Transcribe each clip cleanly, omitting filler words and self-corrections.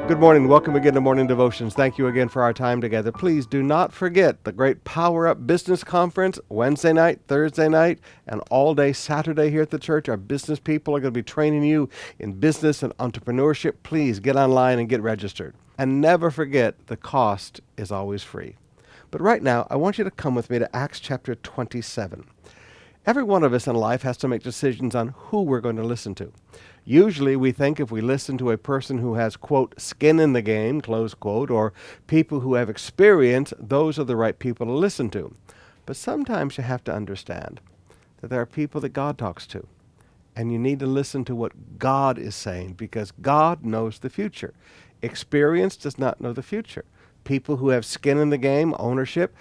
Good morning. Welcome again to Morning Devotions. Thank you again for our time together. Please do not forget the great Power Up Business Conference Wednesday night, Thursday night, and all day Saturday here at the church. Our business people are going to be training you in business and entrepreneurship. Please get online and get registered. And never forget, the cost is always free. But right now, I want you to come with me to Acts chapter 27. Every one of us in life has to make decisions on who we're going to listen to. Usually we think if we listen to a person who has, quote, skin in the game, close quote, or people who have experience, those are the right people to listen to. But sometimes you have to understand that there are people that God talks to. And you need to listen to what God is saying because God knows the future. Experience does not know the future. People who have skin in the game, ownership,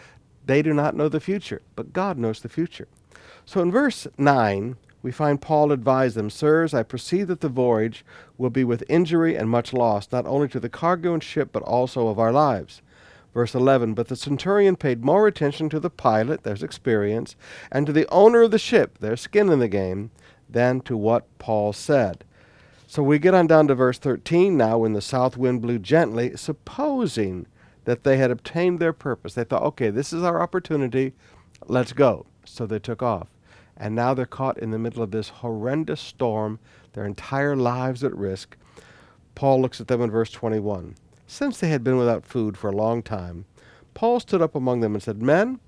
they do not know the future, but God knows the future. So in verse 9, we find Paul advise them, Sirs, I perceive that the voyage will be with injury and much loss, not only to the cargo and ship, but also of our lives. Verse 11, But the centurion paid more attention to the pilot, there's experience, and to the owner of the ship, there's skin in the game, than to what Paul said. So we get on down to verse 13 now, when the south wind blew gently, supposing that they had obtained their purpose. They thought, okay, this is our opportunity, let's go. So they took off. And now they're caught in the middle of this horrendous storm, their entire lives at risk. Paul looks at them in verse 21. Since they had been without food for a long time, Paul stood up among them and said, Men,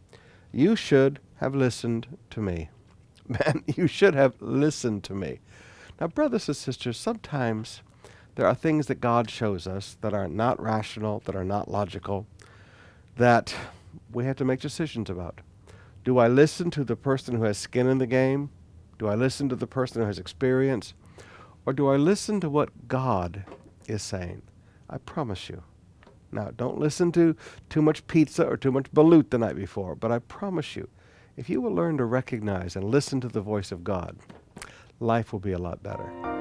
you should have listened to me. Men, you should have listened to me. Now, brothers and sisters, sometimes there are things that God shows us that are not rational, that are not logical, that we have to make decisions about. Do I listen to the person who has skin in the game? Do I listen to the person who has experience? Or do I listen to what God is saying? I promise you. Now, don't listen to too much pizza or too much balut the night before, but I promise you, if you will learn to recognize and listen to the voice of God, life will be a lot better.